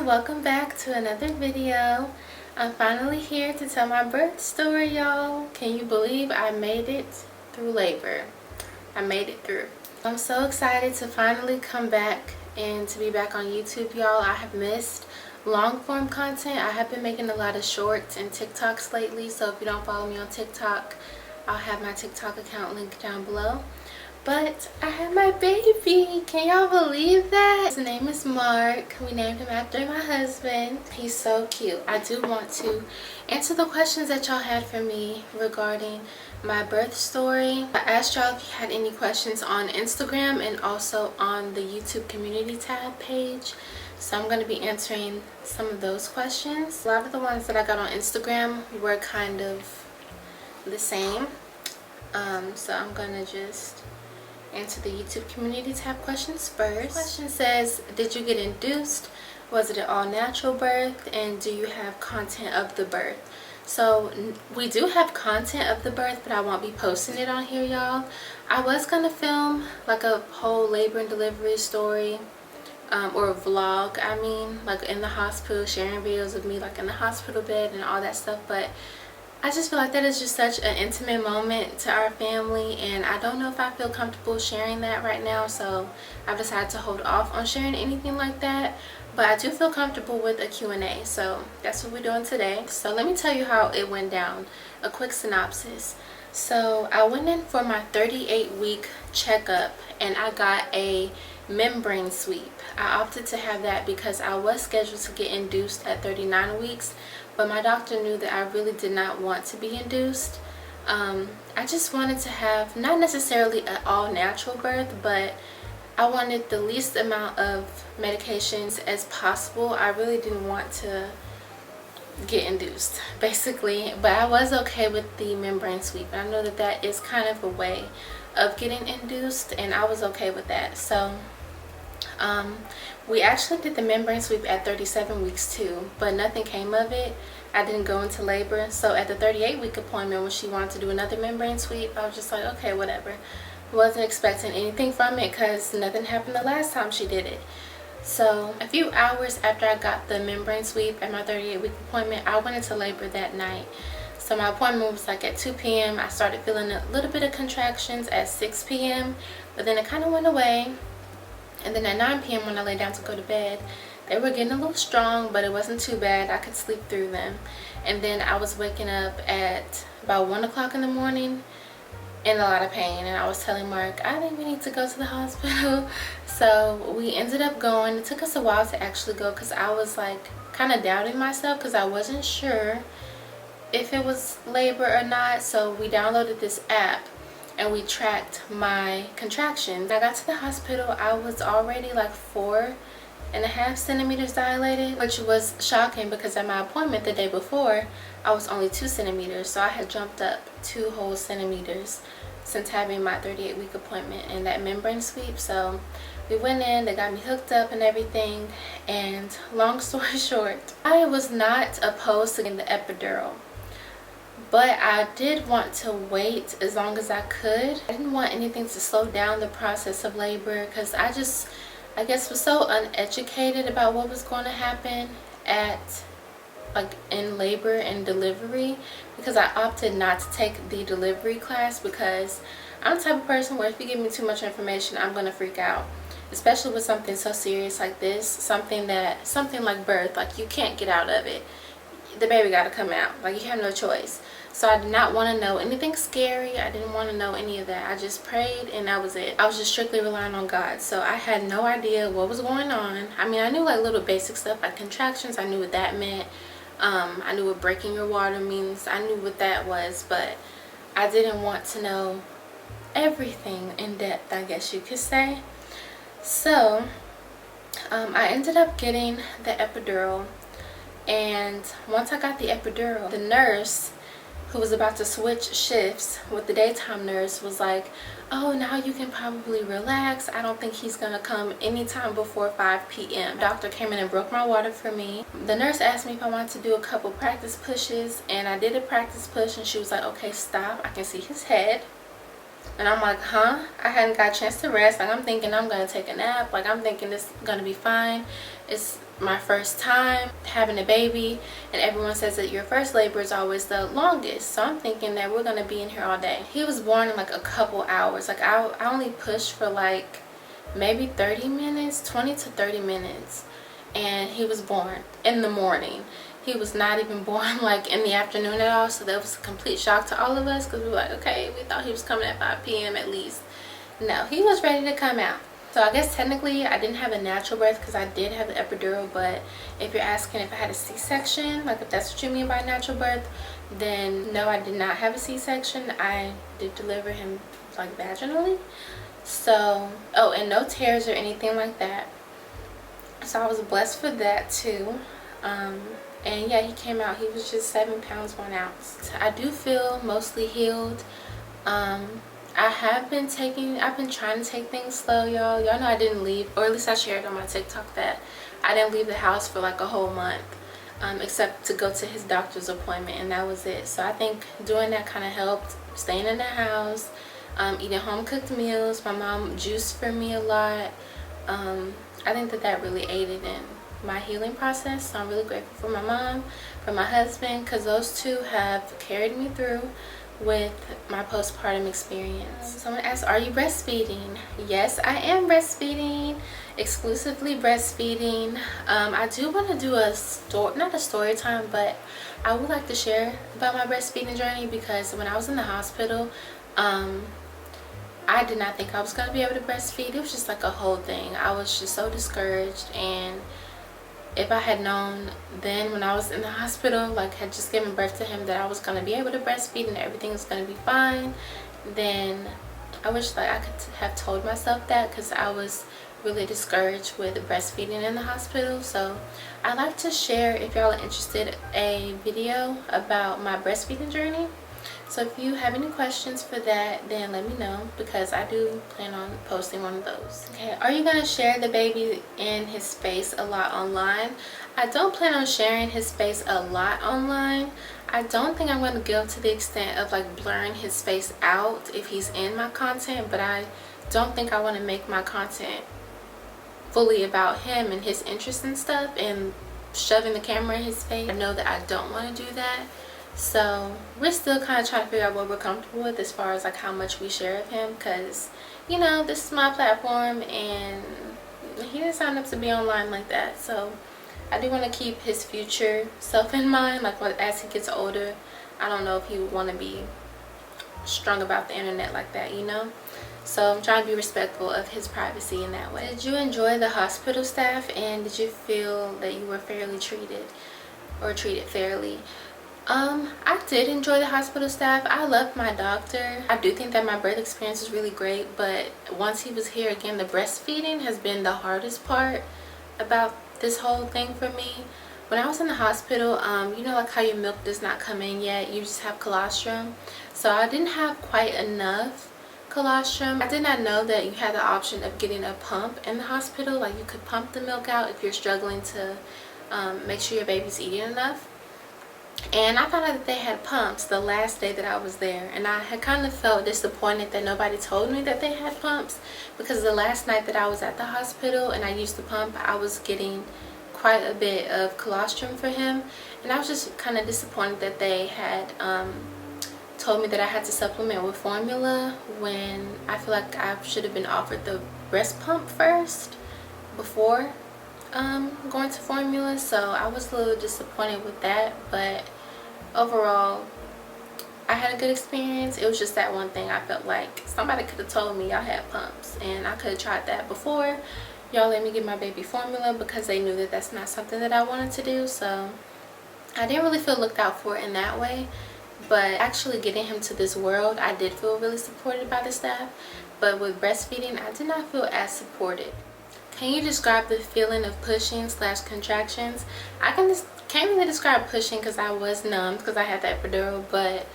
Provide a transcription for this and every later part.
welcome back to another video. I'm finally here to tell my birth story, y'all. Can you believe I made it through labor? I made it through. I'm so excited to finally come back and to be back on YouTube, y'all. I have missed long form content. I have been making a lot of shorts and TikToks lately, so if you don't follow me on TikTok, I'll have my TikTok account linked down below. But I have my baby. Can y'all believe that? His name is Mark. We named him after my husband. He's so cute. I do want to answer the questions that y'all had for me regarding my birth story. I asked y'all if you had any questions on Instagram and also on the YouTube community tab page. So I'm going to be answering some of those questions. A lot of the ones that I got on Instagram were kind of the same. So I'm going to just answer the YouTube community tab questions first. The question says, did you get induced? Was it an all-natural birth? And do you have content of the birth? So we do have content of the birth, but I won't be posting it on here, y'all. I was gonna film like a whole labor and delivery story, or a vlog, I mean, like in the hospital, sharing videos of me like in the hospital bed and all that stuff, but I just feel like that is just such an intimate moment to our family, and I don't know if I feel comfortable sharing that right now, so I've decided to hold off on sharing anything like that. But I do feel comfortable with a Q&A, so that's what we're doing today. So let me tell you how it went down, a quick synopsis. So I went in for my 38-week checkup and I got a membrane sweep. I opted to have that because I was scheduled to get induced at 39 weeks, but my doctor knew that I really did not want to be induced. I just wanted to have not necessarily an all-natural birth, but I wanted the least amount of medications as possible. I really didn't want to get induced, basically, but I was okay with the membrane sweep. I know that that is kind of a way of getting induced, and I was okay with that. So we actually did the membrane sweep at 37 weeks too, but nothing came of it. I didn't go into labor. So at the 38-week appointment, when she wanted to do another membrane sweep, I was just like, okay, whatever. Wasn't expecting anything from it because nothing happened the last time she did it. So a few hours after I got the membrane sweep at my 38-week appointment, I went into labor that night. So my appointment was like at 2 p.m. I started feeling a little bit of contractions at 6 p.m. but then it kind of went away. And then at 9 p.m. when I lay down to go to bed, they were getting a little strong, but it wasn't too bad. I could sleep through them. And then I was waking up at about 1 o'clock in the morning in a lot of pain, and I was telling Mark, I think we need to go to the hospital. So we ended up going. It took us a while to actually go because I was like kind of doubting myself because I wasn't sure if it was labor or not. So we downloaded this app and we tracked my contractions. I got to the hospital, I was already like 4.5 centimeters dilated, which was shocking because at my appointment the day before I was only 2 centimeters, so I had jumped up 2 whole centimeters since having my 38-week appointment and that membrane sweep. So we went in, they got me hooked up and everything, and long story short, I was not opposed to getting the epidural, but I did want to wait as long as I could. I didn't want anything to slow down the process of labor because I guess was so uneducated about what was going to happen in labor and delivery, because I opted not to take the delivery class because I'm the type of person where if you give me too much information, I'm going to freak out, especially with something so serious like this, something like birth. Like, you can't get out of it. The baby got to come out. Like, you have no choice. So I did not want to know anything scary. I didn't want to know any of that. I just prayed and that was it. I was just strictly relying on God. So I had no idea what was going on. I mean, I knew like little basic stuff like contractions. I knew what that meant. I knew what breaking your water means. I knew what that was, but I didn't want to know everything in depth, I guess you could say. So I ended up getting the epidural, and once I got the epidural, the nurse who was about to switch shifts with the daytime nurse was like, oh, now you can probably relax. I don't think he's gonna come anytime before 5 p.m. Doctor came in and broke my water for me. The nurse asked me if I wanted to do a couple practice pushes, and I did a practice push, and she was like, okay, stop, I can see his head. And I'm like, huh? I hadn't got a chance to rest. Like, I'm thinking I'm gonna take a nap. Like, I'm thinking this is gonna be fine. It's my first time having a baby, and everyone says that your first labor is always the longest, so I'm thinking that we're gonna be in here all day. He was born in like a couple hours. Like I only pushed for like maybe 30 minutes, 20 to 30 minutes, and he was born in the morning. He was not even born like in the afternoon at all, so that was a complete shock to all of us, because we were like, okay, we thought he was coming at 5 p.m. at least. No, he was ready to come out. So I guess technically I didn't have a natural birth because I did have the epidural, but if you're asking if I had a C-section, like if that's what you mean by natural birth, then no, I did not have a C-section. I did deliver him like vaginally. So, oh, and no tears or anything like that. So I was blessed for that too. And yeah, he came out, he was just 7 pounds 1 ounce. I do feel mostly healed. I've been trying to take things slow, y'all. Y'all know I didn't leave, or at least I shared on my TikTok that I didn't leave the house for like a whole month, except to go to his doctor's appointment, and that was it. So I think doing that kind of helped, staying in the house, eating home cooked meals. My mom juiced for me a lot. I think that really aided in my healing process. So I'm really grateful for my mom, for my husband, because those two have carried me through with my postpartum experience. Someone asked, are you breastfeeding? Yes, I am breastfeeding, exclusively breastfeeding. I do want to do not a story time, but I would like to share about my breastfeeding journey, because when I was in the hospital, I did not think I was going to be able to breastfeed. It was just like a whole thing. I was just so discouraged, and if I had known then when I was in the hospital, like had just given birth to him, that I was going to be able to breastfeed and everything was going to be fine, then I wish like I could have told myself that, because I was really discouraged with breastfeeding in the hospital. So I'd like to share, if y'all are interested, a video about my breastfeeding journey. So if you have any questions for that, then let me know, because I do plan on posting one of those. Okay, are you going to share the baby in his face a lot online? I don't plan on sharing his face a lot online. I don't think I'm going to go to the extent of like blurring his face out if he's in my content, but I don't think I want to make my content fully about him and his interests and stuff and shoving the camera in his face. I know that I don't want to do that. So we're still kind of trying to figure out what we're comfortable with as far as like how much we share of him, because you know, this is my platform and he didn't sign up to be online like that. So I do want to keep his future self in mind, like as he gets older. I don't know if he would want to be strung about the internet like that, you know. So I'm trying to be respectful of his privacy in that way. Did you enjoy the hospital staff, and did you feel that you were fairly treated or treated fairly? I did enjoy the hospital staff. I loved my doctor. I do think that my birth experience was really great, but once he was here again, the breastfeeding has been the hardest part about this whole thing for me. When I was in the hospital, you know, like how your milk does not come in yet, you just have colostrum. So I didn't have quite enough colostrum. I did not know that you had the option of getting a pump in the hospital. Like you could pump the milk out if you're struggling to make sure your baby's eating enough. And I found out that they had pumps the last day that I was there, and I had kind of felt disappointed that nobody told me that they had pumps, because the last night that I was at the hospital and I used the pump, I was getting quite a bit of colostrum for him, and I was just kind of disappointed that they had told me that I had to supplement with formula, when I feel like I should have been offered the breast pump first before going to formula. So I was a little disappointed with that, but overall I had a good experience. It was just that one thing I felt like somebody could have told me y'all had pumps, and I could have tried that before y'all let me get my baby formula, because they knew that that's not something that I wanted to do. So I didn't really feel looked out for in that way. But actually getting him to this world, I did feel really supported by the staff. But with breastfeeding, I did not feel as supported. Can you describe the feeling of pushing / contractions? I can't really describe pushing because I was numb because I had that epidural, but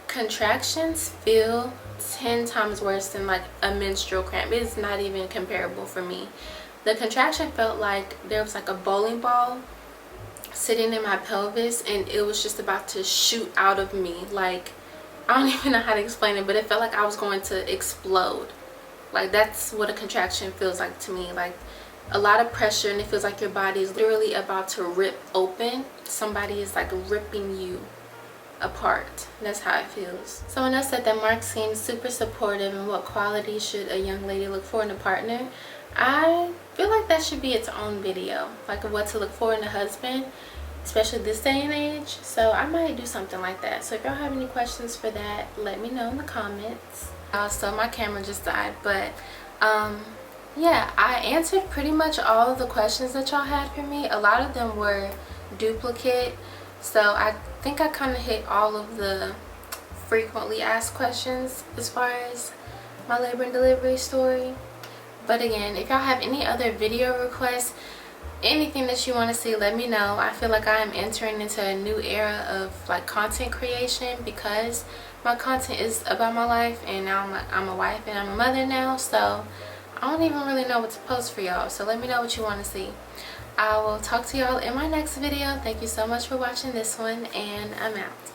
contractions feel 10 times worse than like a menstrual cramp. It's not even comparable for me. The contraction felt like there was like a bowling ball sitting in my pelvis, and it was just about to shoot out of me. Like, I don't even know how to explain it, but it felt like I was going to explode. Like, that's what a contraction feels like to me. Like, a lot of pressure and it feels like your body is literally about to rip open. Somebody is like ripping you apart. That's how it feels. Someone else said that Mark seems super supportive, and what qualities should a young lady look for in a partner? I feel like that should be its own video, like what to look for in a husband, especially this day and age. So I might do something like that. So if y'all have any questions for that, let me know in the comments. So my camera just died, but yeah, I answered pretty much all of the questions that y'all had for me. A lot of them were duplicate, so I think I kind of hit all of the frequently asked questions as far as my labor and delivery story. But again, if y'all have any other video requests, anything that you want to see, let me know. I feel like I am entering into a new era of like content creation, because my content is about my life, and now I'm a wife and I'm a mother now, so I don't even really know what to post for y'all. So let me know what you want to see. I will talk to y'all in my next video. Thank you so much for watching this one, and I'm out.